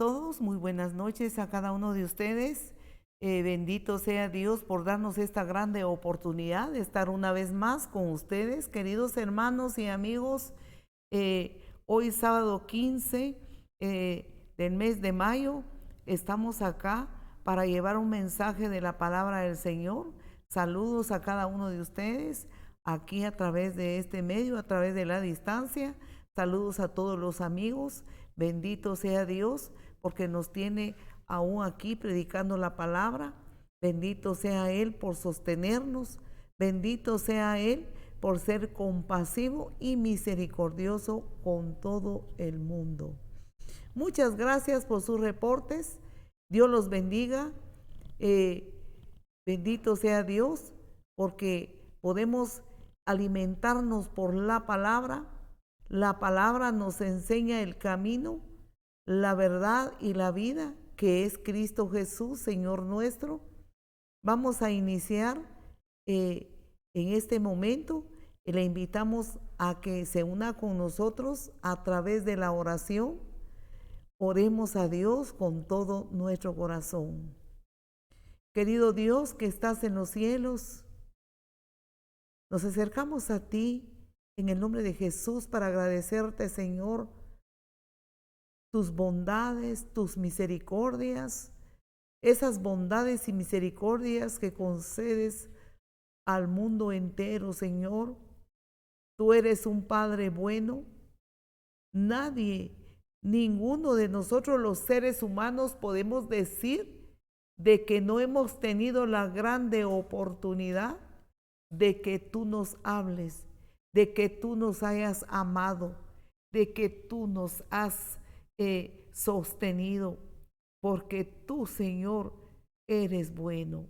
todos, muy buenas noches a cada uno de ustedes. Bendito sea Dios por darnos esta grande oportunidad de estar una vez más con ustedes, queridos hermanos y amigos. Hoy sábado 15 del mes de mayo estamos acá para llevar un mensaje de la palabra del Señor. Saludos a cada uno de ustedes aquí a través de este medio, a través de la distancia. Saludos a todos los amigos. Bendito sea Dios porque nos tiene aún aquí predicando la palabra. Bendito sea Él por sostenernos. Bendito sea Él por ser compasivo y misericordioso con todo el mundo. Muchas gracias por sus reportes. Dios los bendiga. Bendito sea Dios porque podemos alimentarnos por la palabra. La palabra nos enseña el camino, la verdad y la vida, que es Cristo Jesús, Señor nuestro. Vamos a iniciar en este momento. Le invitamos a que se una con nosotros a través de la oración. Oremos a Dios con todo nuestro corazón. Querido Dios que estás en los cielos, nos acercamos a ti en el nombre de Jesús para agradecerte, Señor, tus bondades, tus misericordias, esas bondades y misericordias que concedes al mundo entero, Señor. Tú eres un Padre bueno. Nadie, ninguno de nosotros los seres humanos podemos decir de que no hemos tenido la grande oportunidad de que tú nos hables, de que tú nos hayas amado, de que tú nos has sostenido, porque tú, Señor, eres bueno.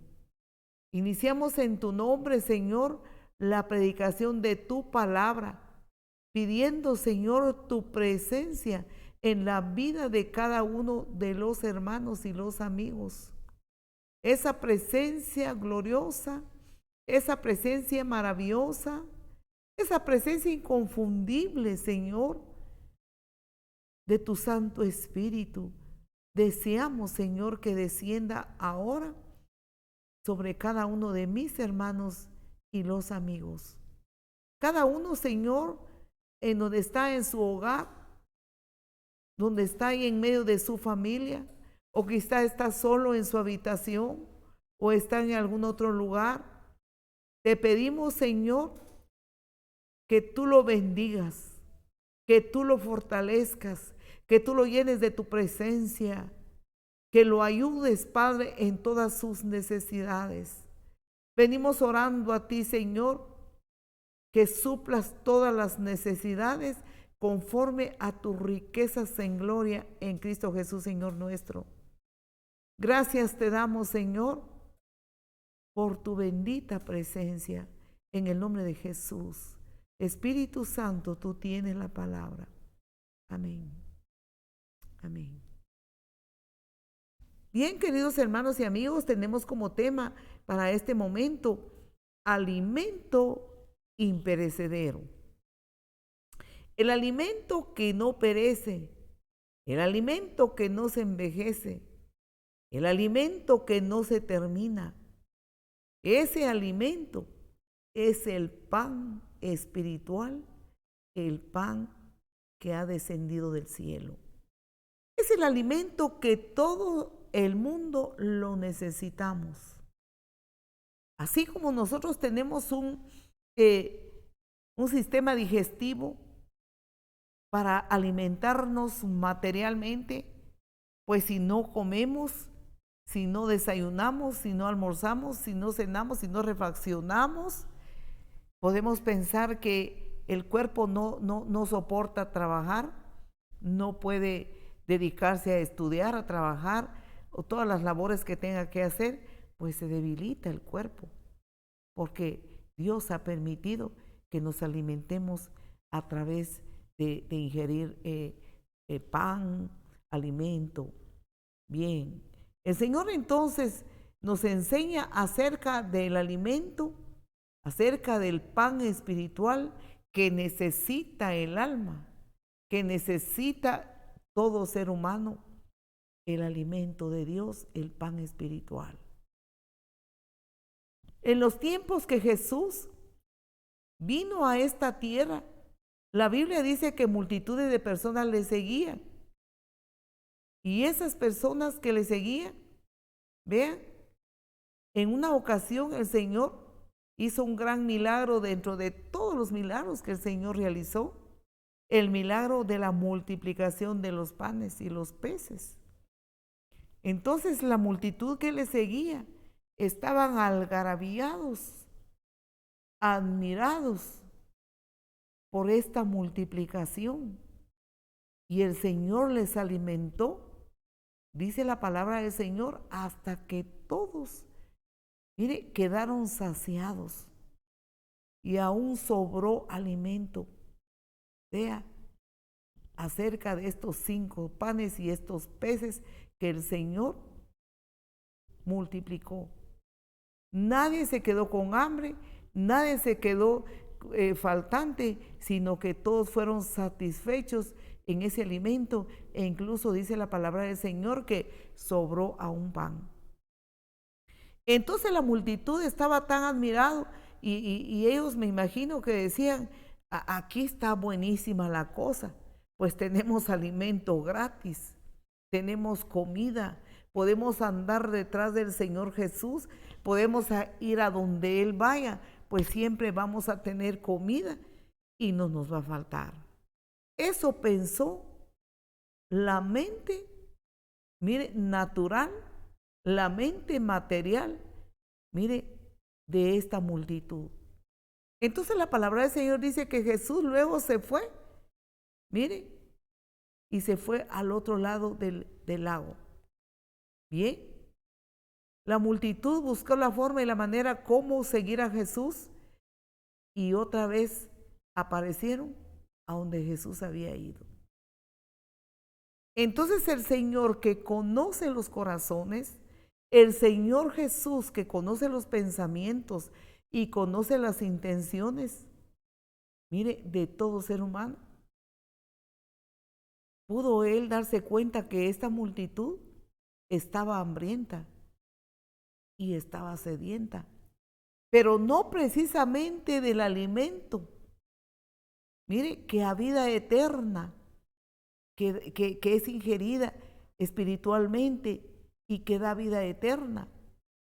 Iniciamos en tu nombre, Señor, la predicación de tu palabra, pidiendo, Señor, tu presencia en la vida de cada uno de los hermanos y los amigos. Esa presencia gloriosa, esa presencia maravillosa, esa presencia inconfundible, Señor, de tu Santo Espíritu. Deseamos, Señor, que descienda ahora sobre cada uno de mis hermanos y los amigos. Cada uno, Señor, en donde está en su hogar, donde está ahí en medio de su familia, o quizá está solo en su habitación, o está en algún otro lugar. Te pedimos, Señor, que tú lo bendigas, que tú lo fortalezcas, que tú lo llenes de tu presencia, que lo ayudes, Padre, en todas sus necesidades. Venimos orando a ti, Señor, que suplas todas las necesidades conforme a tus riquezas en gloria en Cristo Jesús, Señor nuestro. Gracias te damos, Señor, por tu bendita presencia, en el nombre de Jesús. Espíritu Santo, tú tienes la palabra. Amén. Amén. Bien, queridos hermanos y amigos, tenemos como tema para este momento alimento imperecedero. El alimento que no perece, el alimento que no se envejece, el alimento que no se termina. Ese alimento es el pan espiritual, el pan que ha descendido del cielo. Es el alimento que todo el mundo lo necesitamos. Así como nosotros tenemos un sistema digestivo para alimentarnos materialmente, pues si no comemos, si no desayunamos, si no almorzamos, si no cenamos, si no refaccionamos, podemos pensar que el cuerpo no soporta trabajar, no puede dedicarse a estudiar, a trabajar, o todas las labores que tenga que hacer, pues se debilita el cuerpo, porque Dios ha permitido que nos alimentemos a través de ingerir pan, alimento. Bien, el Señor entonces nos enseña acerca del alimento, acerca del pan espiritual que necesita el alma, que necesita todo ser humano, el alimento de Dios, el pan espiritual. En los tiempos que Jesús vino a esta tierra, la Biblia dice que multitudes de personas le seguían. Y esas personas que le seguían, vean, en una ocasión el Señor hizo un gran milagro dentro de todos los milagros que el Señor realizó, el milagro de la multiplicación de los panes y los peces. Entonces la multitud que le seguía estaban algarabiados, admirados por esta multiplicación. Y el Señor les alimentó, dice la palabra del Señor, hasta que todos, mire, quedaron saciados y aún sobró alimento. Vea, acerca de estos 5 panes y estos peces que el Señor multiplicó. Nadie se quedó con hambre, nadie se quedó faltante, sino que todos fueron satisfechos en ese alimento, e incluso dice la palabra del Señor que sobró aún pan. Entonces la multitud estaba tan admirado y ellos me imagino que decían, aquí está buenísima la cosa, pues tenemos alimento gratis, tenemos comida, podemos andar detrás del Señor Jesús, podemos ir a donde Él vaya, pues siempre vamos a tener comida y no nos va a faltar. Eso pensó la mente, mire, natural, la mente material, mire, de esta multitud. Entonces la palabra del Señor dice que Jesús luego se fue, mire, y se fue al otro lado del lago. Bien, la multitud buscó la forma y la manera cómo seguir a Jesús y otra vez aparecieron a donde Jesús había ido. Entonces el Señor que conoce los corazones, el Señor Jesús que conoce los pensamientos y conoce las intenciones, mire, de todo ser humano, pudo Él darse cuenta que esta multitud estaba hambrienta y estaba sedienta, pero no precisamente del alimento, mire, que a vida eterna, que es ingerida espiritualmente y que da vida eterna,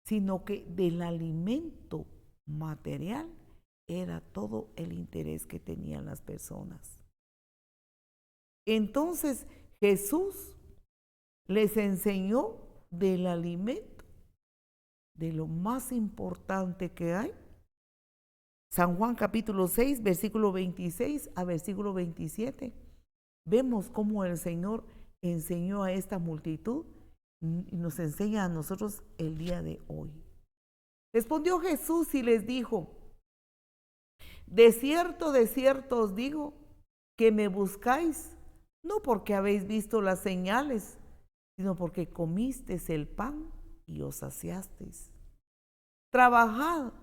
sino que del alimento material era todo el interés que tenían las personas. Entonces Jesús les enseñó del alimento, de lo más importante que hay. San Juan capítulo 6, versículo 26 a versículo 27. Vemos cómo el Señor enseñó a esta multitud y nos enseña a nosotros el día de hoy. Respondió Jesús y les dijo, de cierto os digo, que me buscáis, no porque habéis visto las señales, sino porque comisteis el pan y os saciasteis. Trabajad,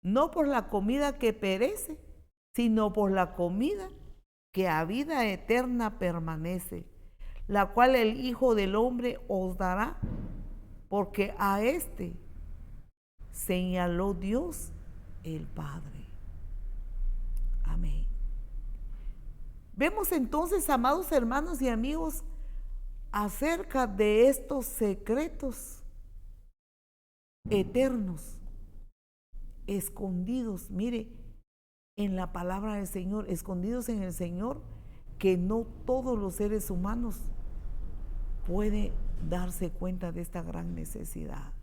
no por la comida que perece, sino por la comida que a vida eterna permanece, la cual el Hijo del Hombre os dará, porque a éste señaló Dios el Padre. Amén. Vemos entonces, amados hermanos y amigos, acerca de estos secretos eternos, escondidos, mire, en la palabra del Señor, escondidos en el Señor, que no todos los seres humanos pueden darse cuenta de esta gran necesidad.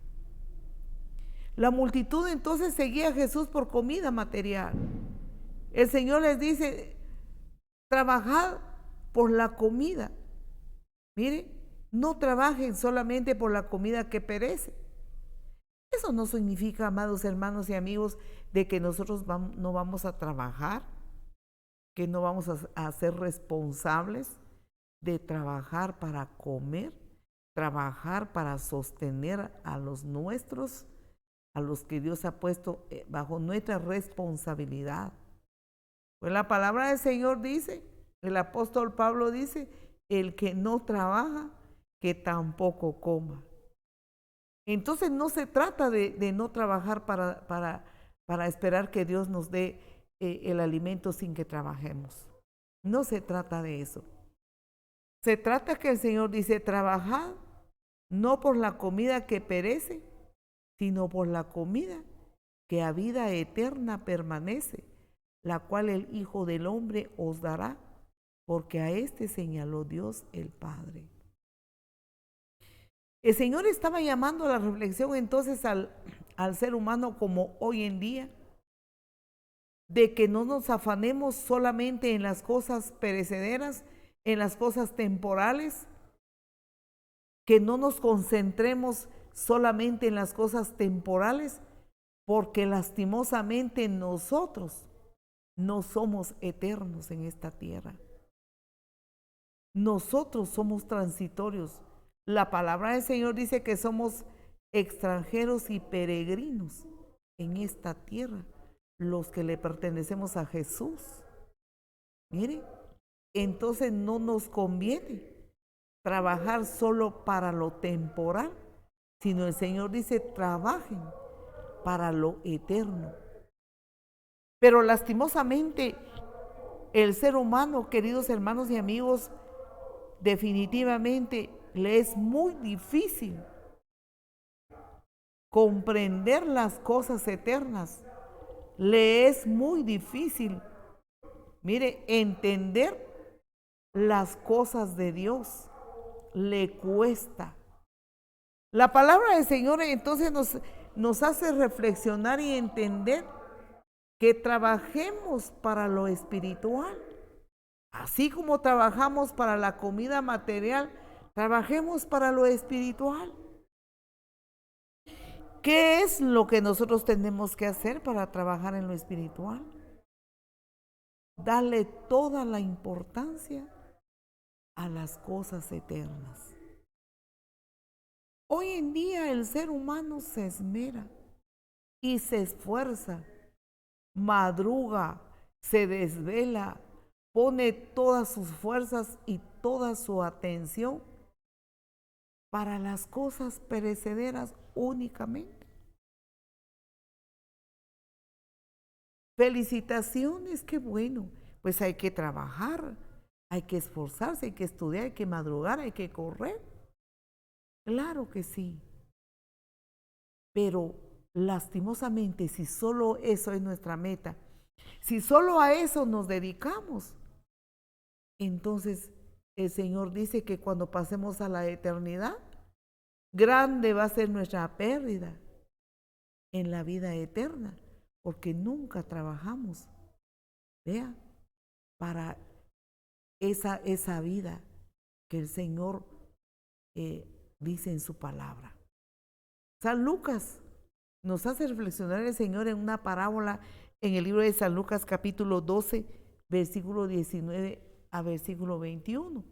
La multitud entonces seguía a Jesús por comida material. El Señor les dice, trabajad por la comida. Mire, no trabajen solamente por la comida que perece. Eso no significa, amados hermanos y amigos, de que nosotros no vamos a trabajar, que no vamos a ser responsables de trabajar para comer, trabajar para sostener a los nuestros, a los que Dios ha puesto bajo nuestra responsabilidad. Pues la palabra del Señor dice, el apóstol Pablo dice, el que no trabaja, que tampoco coma. Entonces no se trata de no trabajar para esperar que Dios nos dé el alimento sin que trabajemos. No se trata de eso. Se trata que el Señor dice, trabajad no por la comida que perece, sino por la comida que a vida eterna permanece, la cual el Hijo del Hombre os dará, porque a éste señaló Dios el Padre. El Señor estaba llamando a la reflexión entonces al ser humano como hoy en día, de que no nos afanemos solamente en las cosas perecederas, en las cosas temporales, que no nos concentremos solamente en las cosas temporales, porque lastimosamente nosotros no somos eternos en esta tierra. Nosotros somos transitorios. La palabra del Señor dice que somos extranjeros y peregrinos en esta tierra, los que le pertenecemos a Jesús. Mire, entonces no nos conviene trabajar solo para lo temporal, sino el Señor dice, trabajen para lo eterno. Pero lastimosamente, el ser humano, queridos hermanos y amigos, definitivamente le es muy difícil comprender las cosas eternas. Le es muy difícil, mire, entender las cosas de Dios. Le cuesta. La palabra del Señor entonces nos hace reflexionar y entender que trabajemos para lo espiritual. Así como trabajamos para la comida material, trabajemos para lo espiritual. ¿Qué es lo que nosotros tenemos que hacer para trabajar en lo espiritual? Darle toda la importancia a las cosas eternas. Hoy en día el ser humano se esmera y se esfuerza, madruga, se desvela, pone todas sus fuerzas y toda su atención para las cosas perecederas únicamente. Felicitaciones, qué bueno. Pues hay que trabajar, hay que esforzarse, hay que estudiar, hay que madrugar, hay que correr. Claro que sí. Pero lastimosamente, si solo eso es nuestra meta, si solo a eso nos dedicamos, entonces el Señor dice que cuando pasemos a la eternidad, grande va a ser nuestra pérdida en la vida eterna, porque nunca trabajamos, vea, para esa vida que el Señor dice en su palabra. San Lucas nos hace reflexionar el Señor en una parábola en el libro de San Lucas capítulo 12, versículo 19 a versículo 21.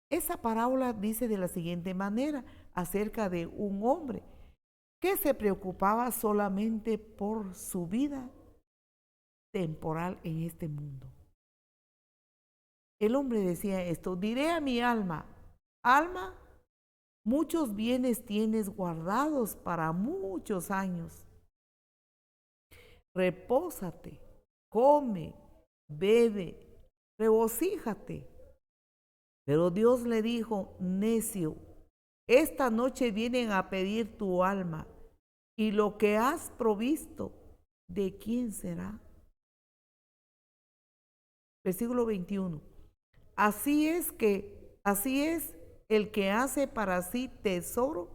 Esa parábola dice de la siguiente manera acerca de un hombre que se preocupaba solamente por su vida temporal en este mundo. El hombre decía esto: diré a mi alma, alma, muchos bienes tienes guardados para muchos años. Repósate, come, bebe, regocíjate. Pero Dios le dijo: necio, esta noche vienen a pedir tu alma, y lo que has provisto, ¿de quién será? Versículo 21. Así es el que hace para sí tesoro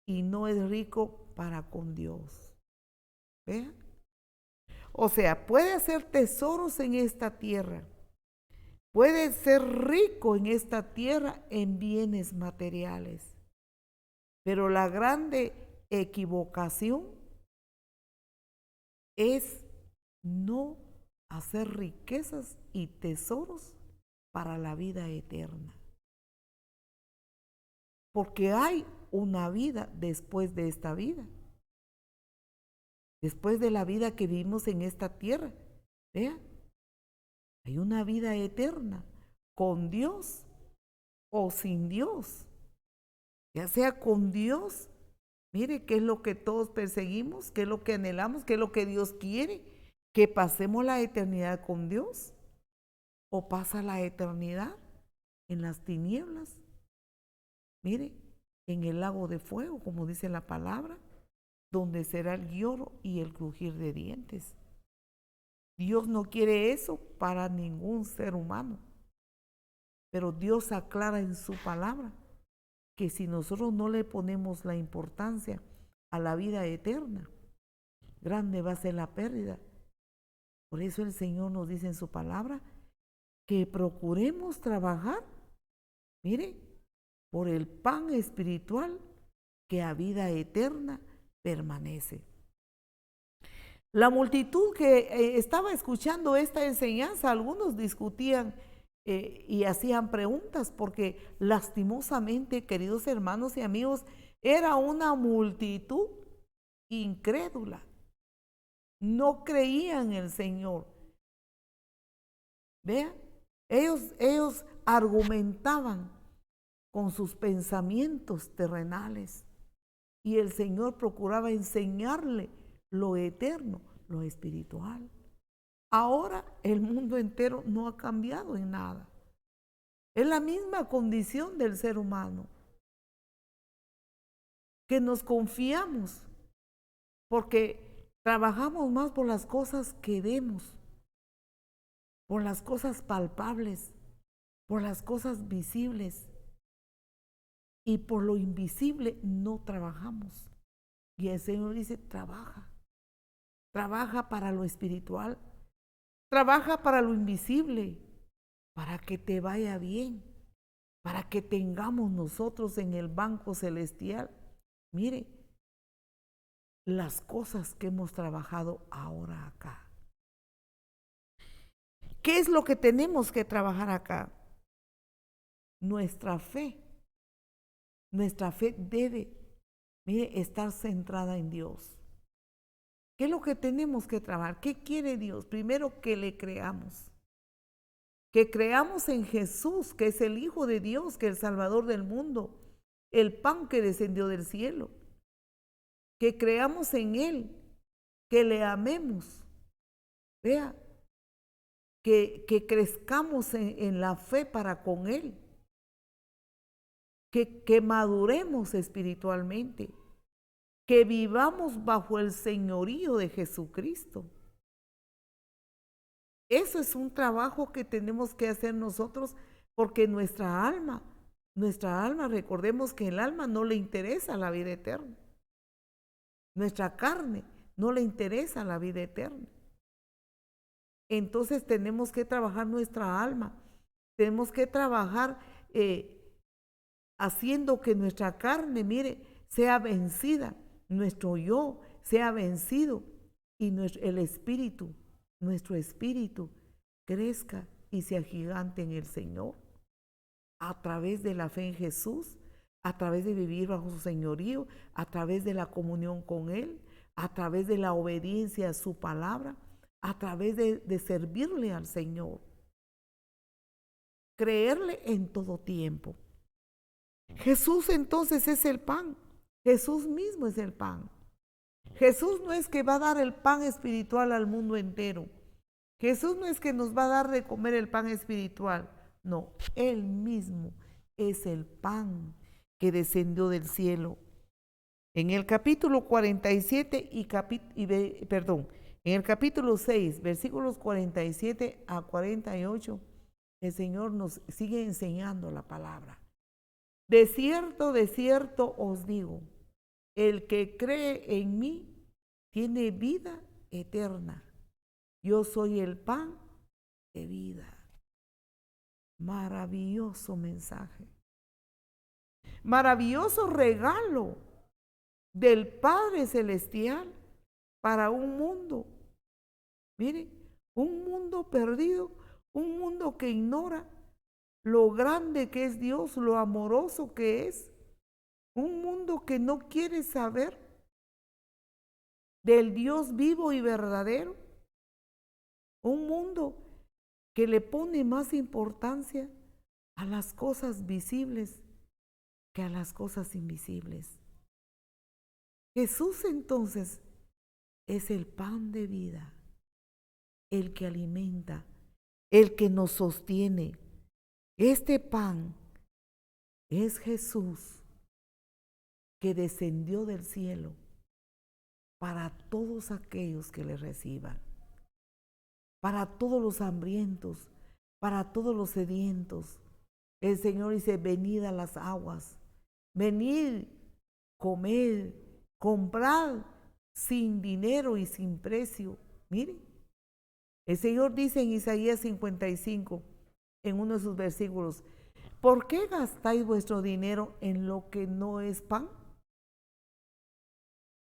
y no es rico para con Dios. ¿Vean? O sea, puede hacer tesoros en esta tierra, puede ser rico en esta tierra en bienes materiales, pero la grande equivocación es no hacer riquezas y tesoros para la vida eterna. Porque hay una vida después de esta vida. Después de la vida que vivimos en esta tierra. Vea, hay una vida eterna con Dios o sin Dios, ya sea con Dios. Mire, ¿qué es lo que todos perseguimos? ¿Qué es lo que anhelamos? ¿Qué es lo que Dios quiere? Que pasemos la eternidad con Dios, o pasa la eternidad en las tinieblas. Mire, en el lago de fuego, como dice la palabra, donde será el lloro y el crujir de dientes. Dios no quiere eso para ningún ser humano, pero Dios aclara en su palabra que si nosotros no le ponemos la importancia a la vida eterna, grande va a ser la pérdida. Por eso el Señor nos dice en su palabra que procuremos trabajar, mire, por el pan espiritual que a vida eterna permanece. La multitud que estaba escuchando esta enseñanza, algunos discutían y hacían preguntas, porque lastimosamente, queridos hermanos y amigos, era una multitud incrédula. No creían en el Señor. Vea, ellos argumentaban con sus pensamientos terrenales, y el Señor procuraba enseñarle lo eterno, lo espiritual. Ahora el mundo entero no ha cambiado en nada. Es la misma condición del ser humano, que nos confiamos porque trabajamos más por las cosas que vemos, por las cosas palpables, por las cosas visibles, y por lo invisible no trabajamos. Y el Señor dice, trabaja para lo espiritual, trabaja para lo invisible, para que te vaya bien, para que tengamos nosotros en el banco celestial, mire, las cosas que hemos trabajado ahora acá. ¿Qué es lo que tenemos que trabajar acá? Nuestra fe. Nuestra fe debe, mire, estar centrada en Dios. ¿Qué es lo que tenemos que trabajar? ¿Qué quiere Dios? Primero, que le creamos. Que creamos en Jesús, que es el Hijo de Dios, que es el Salvador del mundo, el pan que descendió del cielo. Que creamos en Él, que le amemos. Vea, que crezcamos en la fe para con Él. Que maduremos espiritualmente. Que vivamos bajo el señorío de Jesucristo. Eso es un trabajo que tenemos que hacer nosotros, porque nuestra alma, recordemos que el alma no le interesa la vida eterna. Nuestra carne no le interesa la vida eterna. Entonces tenemos que trabajar nuestra alma. Tenemos que trabajar haciendo que nuestra carne, mire, sea vencida, nuestro yo sea vencido, y el espíritu, nuestro espíritu, crezca y se agigante en el Señor, a través de la fe en Jesús, a través de vivir bajo su señorío, a través de la comunión con Él, a través de la obediencia a su palabra, a través de servirle al Señor. Creerle en todo tiempo. Jesús entonces es el pan. Jesús mismo es el pan. Jesús no es que va a dar el pan espiritual al mundo entero. Jesús no es que nos va a dar de comer el pan espiritual. No, Él mismo es el pan que descendió del cielo. En el capítulo 47 en el capítulo 6, versículos 47 a 48, el Señor nos sigue enseñando la palabra. De cierto os digo, el que cree en mí tiene vida eterna. Yo soy el pan de vida. Maravilloso mensaje. Maravilloso regalo del Padre Celestial para un mundo. Mire, un mundo perdido, un mundo que ignora lo grande que es Dios, lo amoroso que es. Un mundo que no quiere saber del Dios vivo y verdadero. Un mundo que le pone más importancia a las cosas visibles que a las cosas invisibles. Jesús entonces es el pan de vida, el que alimenta, el que nos sostiene. Este pan es Jesús que descendió del cielo para todos aquellos que le reciban, para todos los hambrientos, para todos los sedientos. El Señor dice, venid a las aguas, venid, comed, comprad sin dinero y sin precio. Mire, el Señor dice en Isaías 55, en uno de sus versículos, ¿por qué gastáis vuestro dinero en lo que no es pan?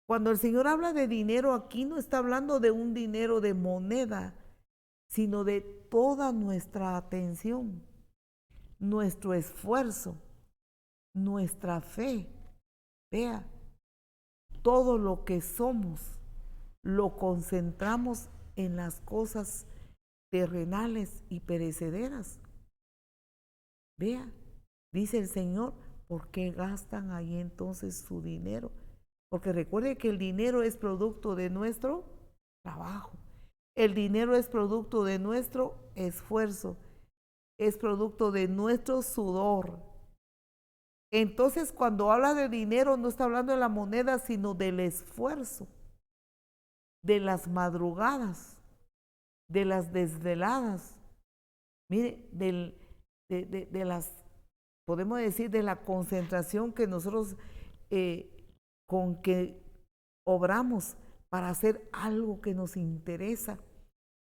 Cuando el Señor habla de dinero aquí, no está hablando de un dinero de moneda, sino de toda nuestra atención, nuestro esfuerzo, nuestra fe. Vea, todo lo que somos lo concentramos en las cosas terrenales y perecederas. Vea, dice el Señor, ¿por qué gastan ahí entonces su dinero? Porque recuerde que el dinero es producto de nuestro trabajo. El dinero es producto de nuestro esfuerzo. Es producto de nuestro sudor. Entonces, cuando habla de dinero, no está hablando de la moneda, sino del esfuerzo, de las madrugadas, de las desveladas. Mire, de las, podemos decir, de la concentración que nosotros con que obramos para hacer algo que nos interesa,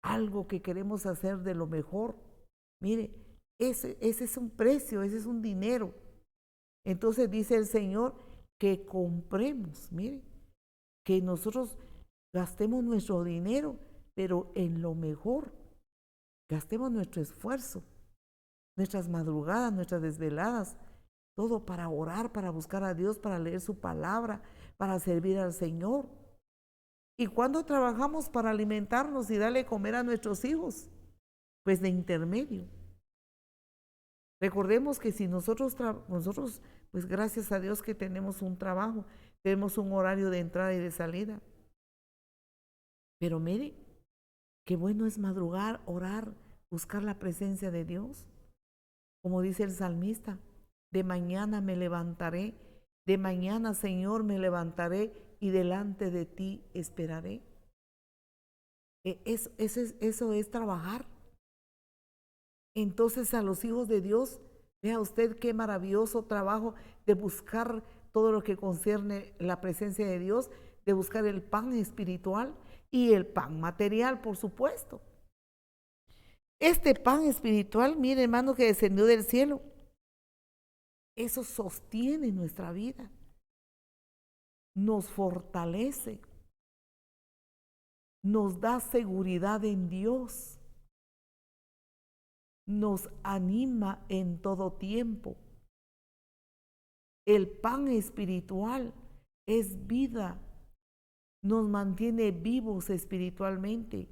algo que queremos hacer de lo mejor. Mire, ese es un precio, ese es un dinero. Entonces dice el Señor que compremos, mire, que nosotros gastemos nuestro dinero, pero en lo mejor. Gastemos nuestro esfuerzo, nuestras madrugadas, nuestras desveladas, todo para orar, para buscar a Dios, para leer su palabra, para servir al Señor. ¿Y cuándo trabajamos para alimentarnos y darle comer a nuestros hijos? Pues de intermedio. Recordemos que si nosotros, pues gracias a Dios que tenemos un trabajo, tenemos un horario de entrada y de salida. Pero mire, qué bueno es madrugar, orar, buscar la presencia de Dios. Como dice el salmista, de mañana me levantaré, de mañana, Señor, me levantaré y delante de ti esperaré. Eso es trabajar. Entonces a los hijos de Dios, vea usted qué maravilloso trabajo de buscar todo lo que concierne la presencia de Dios, de buscar el pan espiritual y el pan material, por supuesto. Este pan espiritual, mire hermano, que descendió del cielo, eso sostiene nuestra vida, nos fortalece, nos da seguridad en Dios, nos anima en todo tiempo. El pan espiritual es vida, nos mantiene vivos espiritualmente.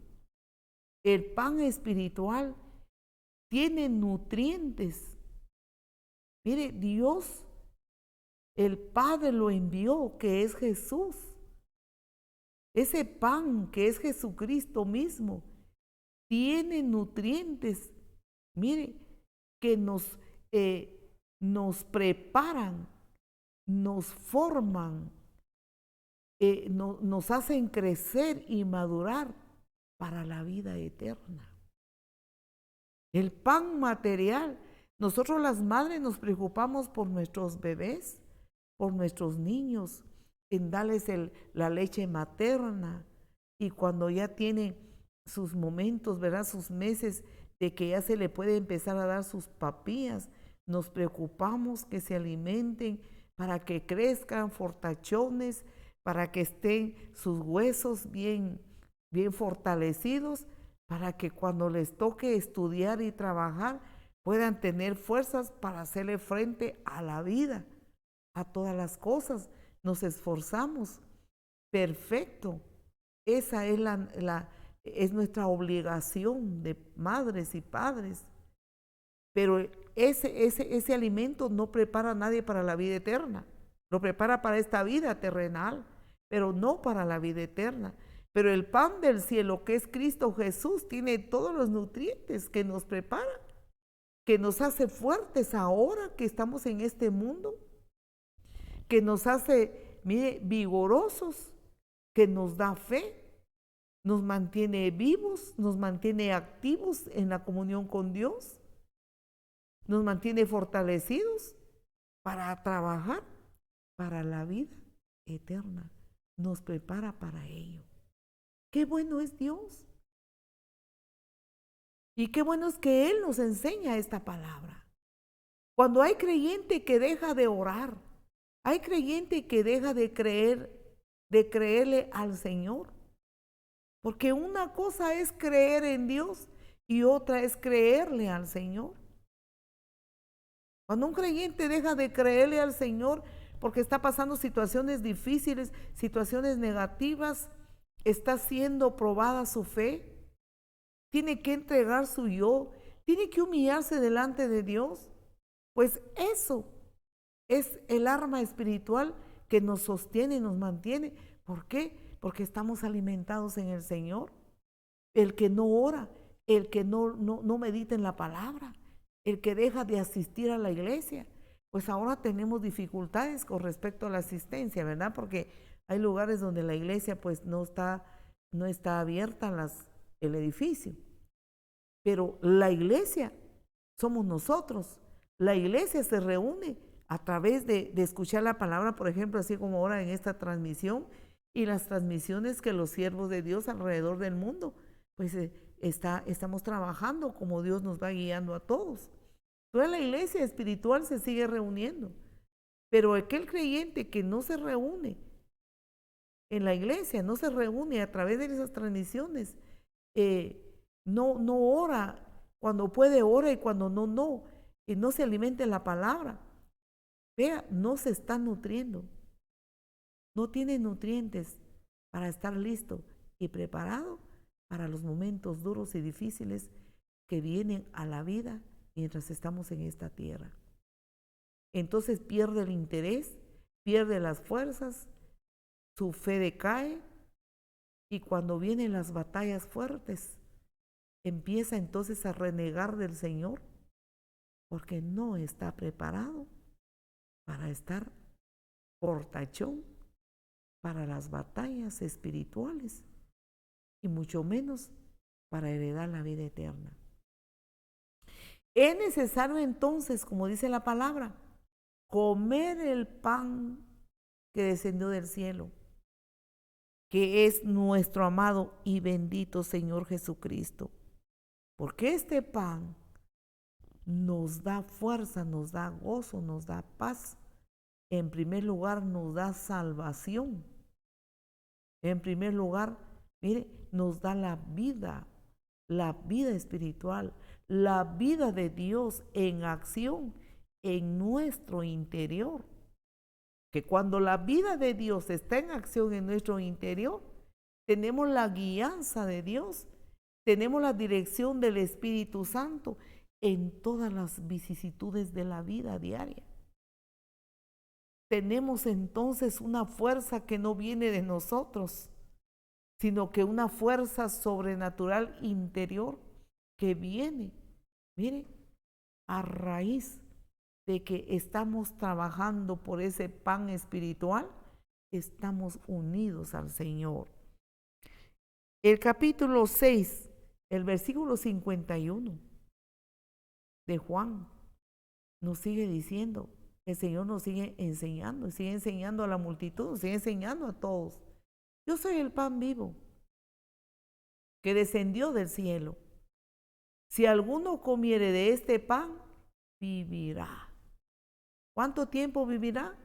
El pan espiritual tiene nutrientes. Mire, Dios, el Padre lo envió, que es Jesús. Ese pan que es Jesucristo mismo, tiene nutrientes, mire, que nos preparan, nos forman, nos hacen crecer y madurar para la vida eterna. El pan material, nosotros las madres nos preocupamos por nuestros bebés, por nuestros niños, en darles la leche materna, y cuando ya tienen sus momentos, ¿verdad?, sus meses de que ya se le puede empezar a dar sus papillas, nos preocupamos que se alimenten para que crezcan fortachones, para que estén sus huesos bien fortalecidos, para que cuando les toque estudiar y trabajar puedan tener fuerzas para hacerle frente a la vida, a todas las cosas. Nos esforzamos. Perfecto. Esa es nuestra obligación de madres y padres. Pero ese alimento no prepara a nadie para la vida eterna. Lo prepara para esta vida terrenal, pero no para la vida eterna. Pero el pan del cielo, que es Cristo Jesús, tiene todos los nutrientes que nos prepara, que nos hace fuertes ahora que estamos en este mundo, que nos hace, mire, vigorosos, que nos da fe, nos mantiene vivos, nos mantiene activos en la comunión con Dios, nos mantiene fortalecidos para trabajar para la vida eterna, nos prepara para ello. Qué bueno es Dios. Y qué bueno es que Él nos enseña esta palabra. Cuando hay creyente que deja de orar, hay creyente que deja de creerle al Señor. Porque una cosa es creer en Dios y otra es creerle al Señor. Cuando un creyente deja de creerle al Señor porque está pasando situaciones difíciles, situaciones negativas, está siendo probada su fe, tiene que entregar su yo, tiene que humillarse delante de Dios, pues eso es el arma espiritual que nos sostiene y nos mantiene. ¿Por qué? Porque estamos alimentados en el Señor. El que no ora, el que no medita en la palabra, el que deja de asistir a la iglesia, pues ahora tenemos dificultades con respecto a la asistencia, ¿verdad? Porque hay lugares donde la iglesia pues no está abierta el edificio. Pero la iglesia somos nosotros. La iglesia se reúne a través de escuchar la palabra, por ejemplo, así como ahora en esta transmisión y las transmisiones que los siervos de Dios alrededor del mundo, pues estamos trabajando como Dios nos va guiando a todos. Toda la iglesia espiritual se sigue reuniendo, pero aquel creyente que no se reúne en la iglesia, no se reúne a través de esas transmisiones, no ora, cuando puede ora y cuando no, y no se alimenta en la palabra, vea, no se está nutriendo, no tiene nutrientes para estar listo y preparado para los momentos duros y difíciles que vienen a la vida mientras estamos en esta tierra. Entonces pierde el interés, pierde las fuerzas, su fe decae y cuando vienen las batallas fuertes, empieza entonces a renegar del Señor porque no está preparado para estar fortachón para las batallas espirituales y mucho menos para heredar la vida eterna. Es necesario entonces, como dice la palabra, comer el pan que descendió del cielo, que es nuestro amado y bendito Señor Jesucristo. Porque este pan nos da fuerza, nos da gozo, nos da paz. En primer lugar, nos da salvación. En primer lugar, mire, nos da la vida espiritual, la vida de Dios en acción en nuestro interior. Que cuando la vida de Dios está en acción en nuestro interior, tenemos la guianza de Dios, tenemos la dirección del Espíritu Santo en todas las vicisitudes de la vida diaria. Tenemos entonces una fuerza que no viene de nosotros, sino que una fuerza sobrenatural interior que viene, mire, a raíz de que estamos trabajando por ese pan espiritual, estamos unidos al Señor. El capítulo 6, el versículo 51 de Juan nos sigue diciendo, el Señor nos sigue enseñando a la multitud, sigue enseñando a todos. Yo soy el pan vivo que descendió del cielo. Si alguno comiere de este pan, vivirá. ¿Cuánto tiempo vivirá?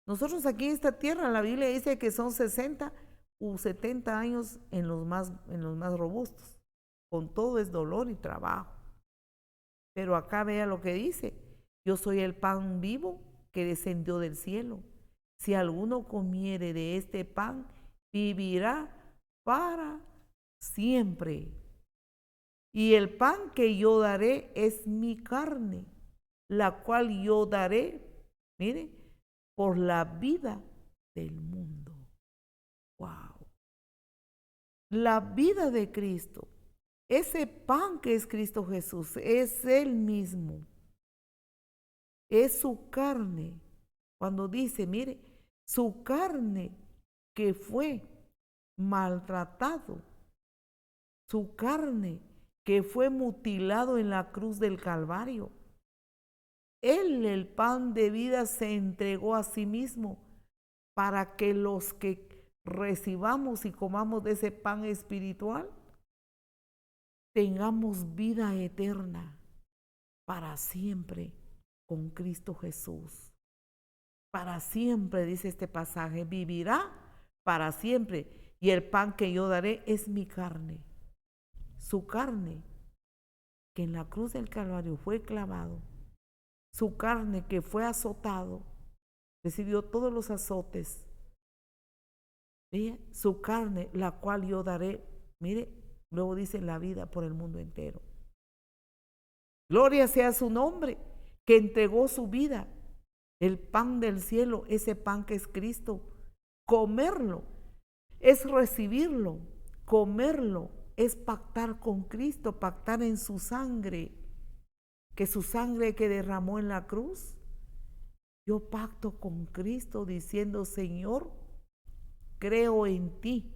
Nosotros aquí en esta tierra, la Biblia dice que son 60 u 70 años en los más robustos. Con todo es dolor y trabajo. Pero acá vea lo que dice. Yo soy el pan vivo que descendió del cielo. Si alguno comiere de este pan, vivirá para siempre. Y el pan que yo daré es mi carne, la cual yo daré, mire, por la vida del mundo. Wow. La vida de Cristo, ese pan que es Cristo Jesús, es Él mismo, es su carne. Cuando dice, mire, su carne que fue maltratado, su carne que fue mutilado en la cruz del Calvario. Él, el pan de vida, se entregó a sí mismo para que los que recibamos y comamos de ese pan espiritual tengamos vida eterna para siempre con Cristo Jesús. Para siempre, dice este pasaje, vivirá para siempre. Y el pan que yo daré es mi carne. Su carne, que en la cruz del Calvario fue clavado. Su carne, que fue azotado, recibió todos los azotes. ¿Ve? Su carne, la cual yo daré, mire, luego dice la vida por el mundo entero. Gloria sea su nombre, que entregó su vida. El pan del cielo, ese pan que es Cristo. Comerlo es recibirlo. Comerlo es pactar con Cristo, pactar en su sangre. Que su sangre que derramó en la cruz, yo pacto con Cristo diciendo, Señor, creo en ti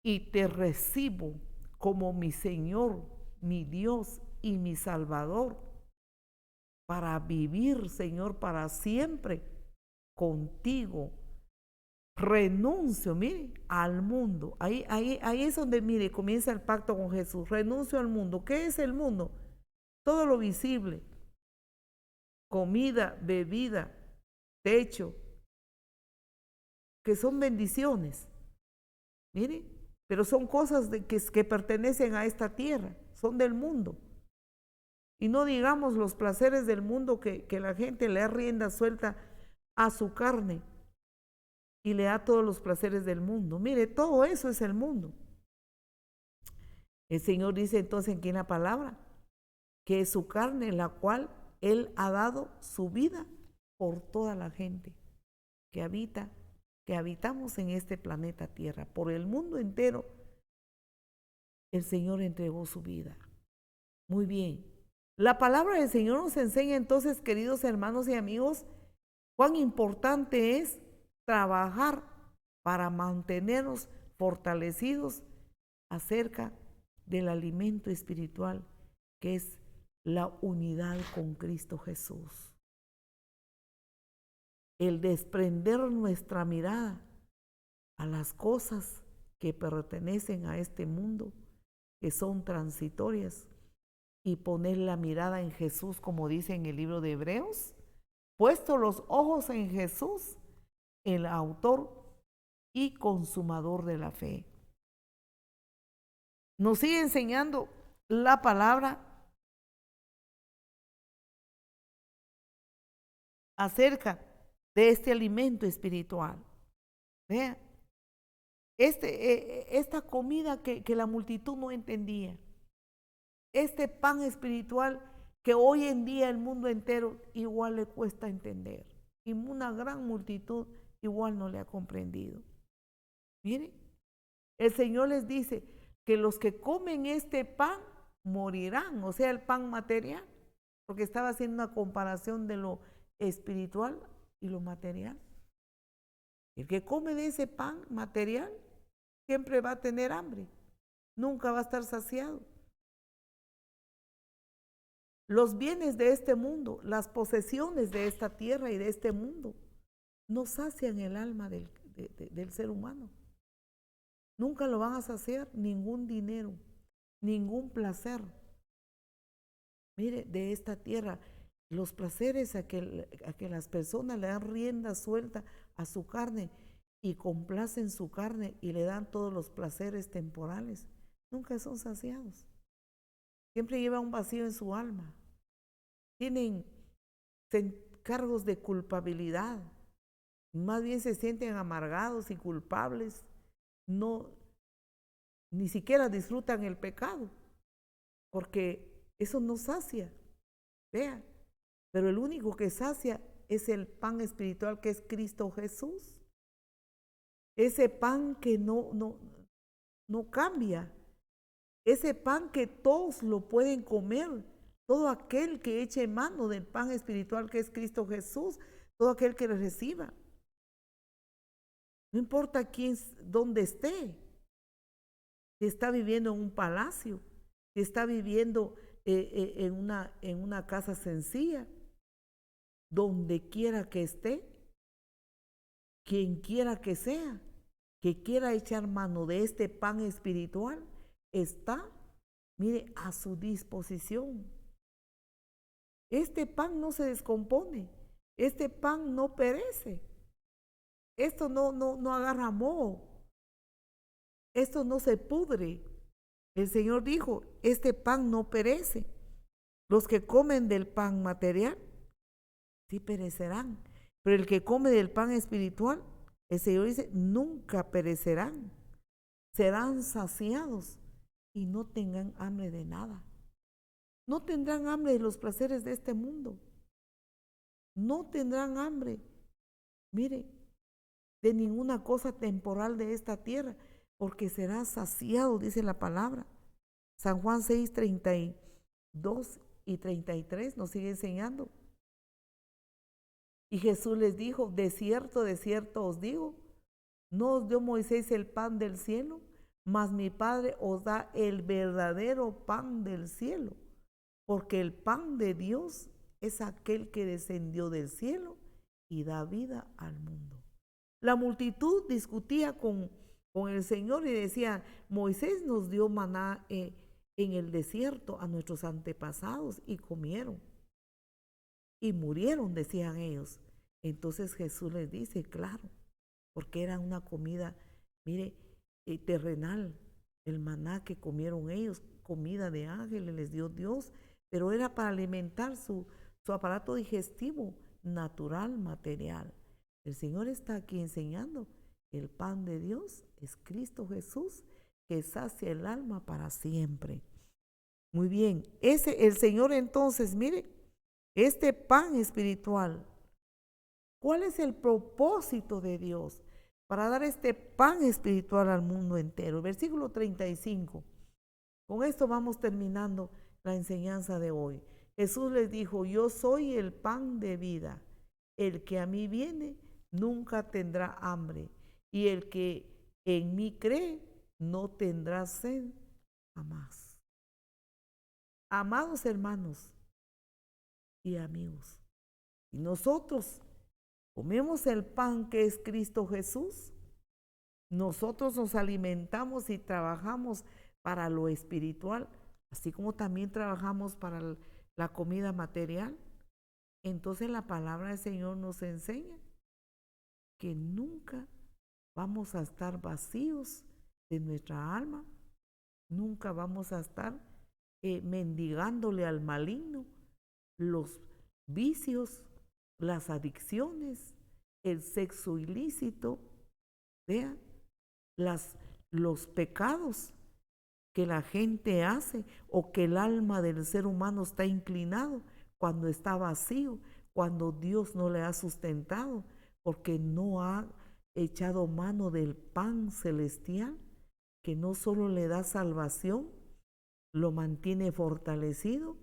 y te recibo como mi Señor, mi Dios y mi Salvador, para vivir, Señor, para siempre contigo. Renuncio, mire, al mundo. Ahí es donde, mire, comienza el pacto con Jesús. Renuncio al mundo. ¿Qué es el mundo? Todo lo visible. Comida, bebida, techo, que son bendiciones. Mire, pero son cosas que pertenecen a esta tierra, son del mundo. Y no digamos los placeres del mundo que la gente le da rienda suelta a su carne y le da todos los placeres del mundo. Mire, todo eso es el mundo. El Señor dice entonces aquí en la palabra que es su carne, la cual Él ha dado su vida por toda la gente que habitamos en este planeta Tierra. Por el mundo entero, el Señor entregó su vida. Muy bien. La palabra del Señor nos enseña entonces, queridos hermanos y amigos, cuán importante es trabajar para mantenernos fortalecidos acerca del alimento espiritual que es la unidad con Cristo Jesús. El desprender nuestra mirada a las cosas que pertenecen a este mundo, que son transitorias, y poner la mirada en Jesús, como dice en el libro de Hebreos, puesto los ojos en Jesús, el autor y consumador de la fe. Nos sigue enseñando la palabra acerca de este alimento espiritual. Vea, esta comida que la multitud no entendía, este pan espiritual que hoy en día el mundo entero igual le cuesta entender, y una gran multitud igual no le ha comprendido. Mire, el Señor les dice que los que comen este pan morirán, o sea, el pan material, porque estaba haciendo una comparación de lo espiritual y lo material. El que come de ese pan material siempre va a tener hambre, nunca va a estar saciado. Los bienes de este mundo, las posesiones de esta tierra y de este mundo, no sacian el alma del ser humano. Nunca lo van a saciar ningún dinero, ningún placer. Mire, de esta tierra, los placeres a que las personas le dan rienda suelta a su carne y complacen su carne y le dan todos los placeres temporales, nunca son saciados. Siempre lleva un vacío en su alma. Tienen cargos de culpabilidad. Más bien se sienten amargados y culpables. No, ni siquiera disfrutan el pecado. porque eso no sacia, vea, pero el único que sacia es el pan espiritual que es Cristo Jesús. Ese pan que no cambia, ese pan que todos lo pueden comer, todo aquel que eche mano del pan espiritual que es Cristo Jesús, todo aquel que le reciba. No importa quién, dónde esté, si está viviendo en un palacio, si está viviendo en una casa sencilla, donde quiera que esté, quien quiera que sea, que quiera echar mano de este pan espiritual, está, mire, a su disposición. Este pan no se descompone, este pan no perece, esto no agarra moho, esto no se pudre. El Señor dijo, este pan no perece. Los que comen del pan material, sí perecerán, pero el que come del pan espiritual, el Señor dice, nunca perecerán, serán saciados y no tengan hambre de nada. No tendrán hambre de los placeres de este mundo. No tendrán hambre, mire, de ninguna cosa temporal de esta tierra, porque será saciado, dice la palabra. San Juan 6, 32 y 33 nos sigue enseñando. Y Jesús les dijo, de cierto os digo, no os dio Moisés el pan del cielo, mas mi Padre os da el verdadero pan del cielo, porque el pan de Dios es aquel que descendió del cielo y da vida al mundo. La multitud discutía con el Señor y decía, Moisés nos dio maná en el desierto a nuestros antepasados y comieron y murieron, decían ellos. Entonces Jesús les dice, claro, porque era una comida, mire, terrenal, el maná que comieron ellos, comida de ángeles les dio Dios, pero era para alimentar su aparato digestivo natural, material. El Señor está aquí enseñando, el pan de Dios es Cristo Jesús, que sacia el alma para siempre. Muy bien, el Señor entonces, mire, este pan espiritual, ¿cuál es el propósito de Dios para dar este pan espiritual al mundo entero? Versículo 35. Con esto vamos terminando la enseñanza de hoy. Jesús les dijo, yo soy el pan de vida. El que a mí viene nunca tendrá hambre, y el que en mí cree no tendrá sed jamás. Amados hermanos y amigos, y nosotros comemos el pan que es Cristo Jesús, nosotros nos alimentamos y trabajamos para lo espiritual, así como también trabajamos para la comida material. Entonces la palabra del Señor nos enseña que nunca vamos a estar vacíos de nuestra alma, nunca vamos a estar mendigándole al maligno los vicios, las adicciones, el sexo ilícito, vean, los pecados que la gente hace o que el alma del ser humano está inclinado cuando está vacío, cuando Dios no le ha sustentado, porque no ha echado mano del pan celestial, que no solo le da salvación, lo mantiene fortalecido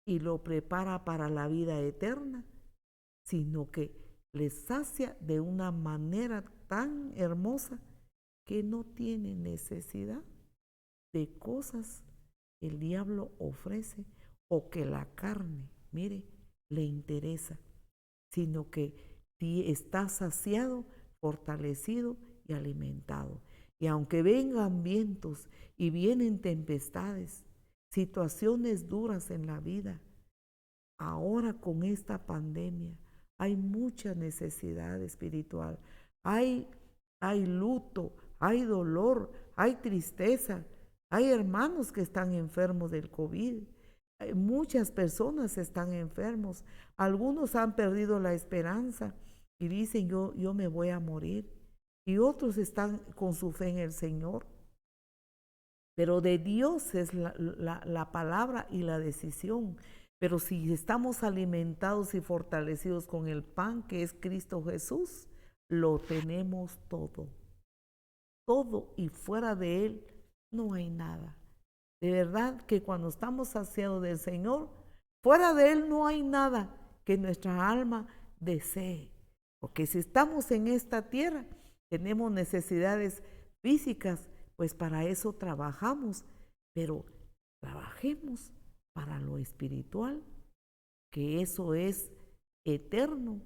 y lo prepara para la vida eterna, sino que le sacia de una manera tan hermosa que no tiene necesidad de cosas que el diablo ofrece o que la carne, mire, le interesa, sino que está saciado, fortalecido y alimentado. Y aunque vengan vientos y vienen tempestades, situaciones duras en la vida, ahora con esta pandemia hay mucha necesidad espiritual, hay luto, hay dolor, hay tristeza, hay hermanos que están enfermos del COVID, muchas personas están enfermos, algunos han perdido la esperanza y dicen yo me voy a morir, y otros están con su fe en el Señor. pero de Dios es la palabra y la decisión. Pero si estamos alimentados y fortalecidos con el pan que es Cristo Jesús, lo tenemos todo. Todo, y fuera de Él no hay nada. De verdad que cuando estamos saciados del Señor, fuera de Él no hay nada que nuestra alma desee. Porque si estamos en esta tierra, tenemos necesidades físicas, pues para eso trabajamos, pero trabajemos para lo espiritual, que eso es eterno,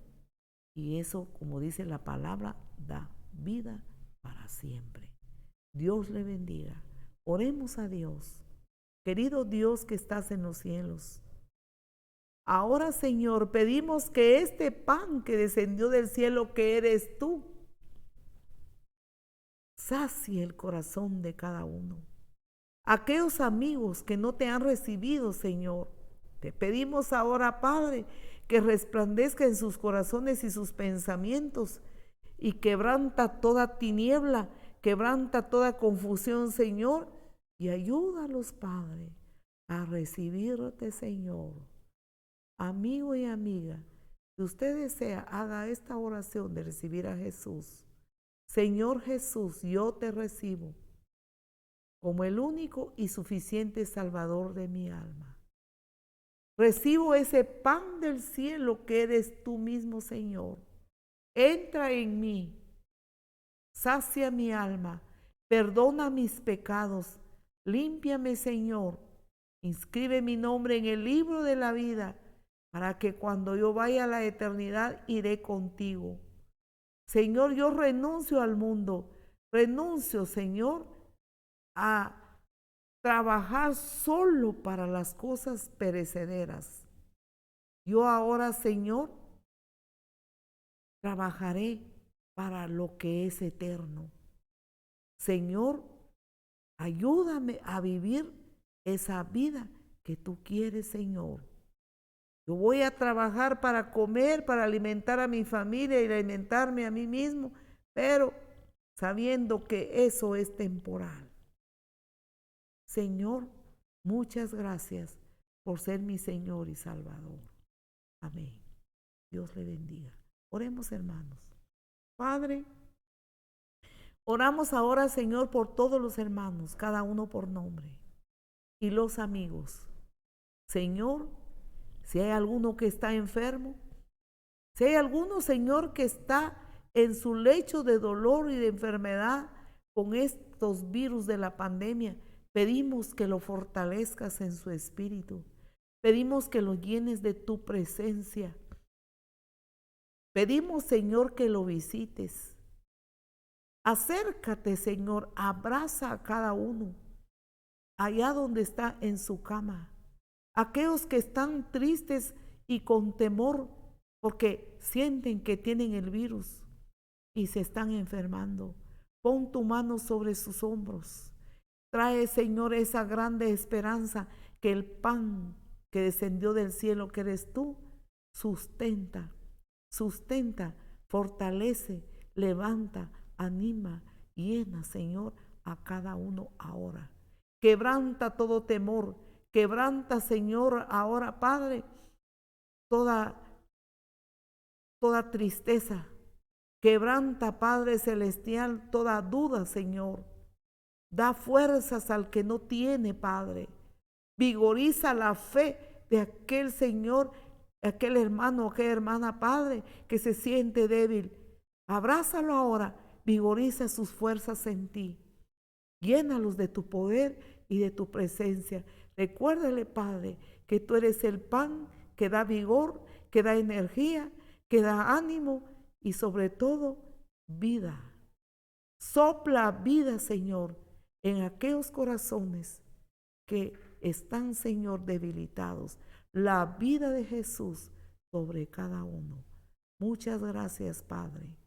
y eso, como dice la palabra, da vida para siempre. Dios le bendiga. Oremos a Dios. Querido Dios que estás en los cielos, ahora, Señor, pedimos que este pan que descendió del cielo, que eres tú, sacie el corazón de cada uno. Aquellos amigos que no te han recibido, Señor, te pedimos ahora, Padre, que resplandezca en sus corazones y sus pensamientos, y quebranta toda tiniebla, quebranta toda confusión, Señor, y ayúdalos, Padre, a recibirte, Señor. Amigo y amiga, si usted desea, haga esta oración de recibir a Jesús. Señor Jesús, yo te recibo como el único y suficiente Salvador de mi alma. Recibo ese pan del cielo que eres tú mismo, Señor. Entra en mí, sacia mi alma, perdona mis pecados, límpiame, Señor. Inscribe mi nombre en el libro de la vida, para que cuando yo vaya a la eternidad iré contigo. Señor, yo renuncio al mundo, renuncio, Señor, a trabajar solo para las cosas perecederas. Yo ahora, Señor, trabajaré para lo que es eterno. Señor, ayúdame a vivir esa vida que tú quieres, Señor. Yo voy a trabajar para comer, para alimentar a mi familia y alimentarme a mí mismo, pero sabiendo que eso es temporal. Señor, muchas gracias por ser mi Señor y Salvador. Amén. Dios le bendiga. Oremos, hermanos. Padre, oramos ahora, Señor, por todos los hermanos, cada uno por nombre, y los amigos. Señor, si hay alguno que está enfermo, si hay alguno, Señor, que está en su lecho de dolor y de enfermedad con estos virus de la pandemia, pedimos que lo fortalezcas en su espíritu. Pedimos que lo llenes de tu presencia. Pedimos, Señor, que lo visites. Acércate, Señor, abraza a cada uno allá donde está en su cama. Aquellos que están tristes y con temor porque sienten que tienen el virus y se están enfermando. Pon tu mano sobre sus hombros. Trae, Señor, esa grande esperanza que el pan que descendió del cielo, que eres tú, sustenta, fortalece, levanta, anima, llena, Señor, a cada uno ahora. Quebranta todo temor, quebranta, Señor, ahora, Padre, toda tristeza. Quebranta, Padre Celestial, toda duda, Señor. Da fuerzas al que no tiene, Padre. Vigoriza la fe de aquel Señor, aquel hermano, aquella hermana, Padre, que se siente débil. Abrázalo ahora, vigoriza sus fuerzas en ti. Llénalos de tu poder y de tu presencia. Recuérdale, Padre, que tú eres el pan que da vigor, que da energía, que da ánimo y sobre todo vida. Sopla vida, Señor, en aquellos corazones que están, Señor, debilitados. La vida de Jesús sobre cada uno. Muchas gracias, Padre.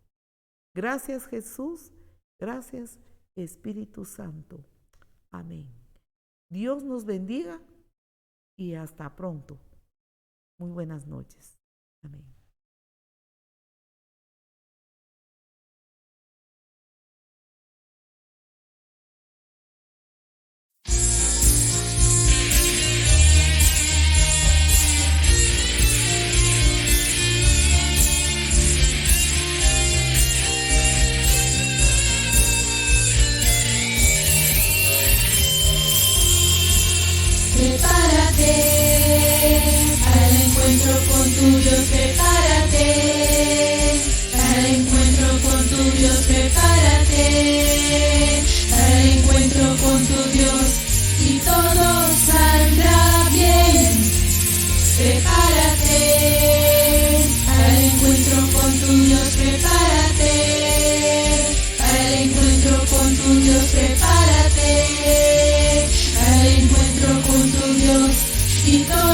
Gracias, Jesús. Gracias, Espíritu Santo. Amén. Dios nos bendiga y hasta pronto. Muy buenas noches. Amén. y todo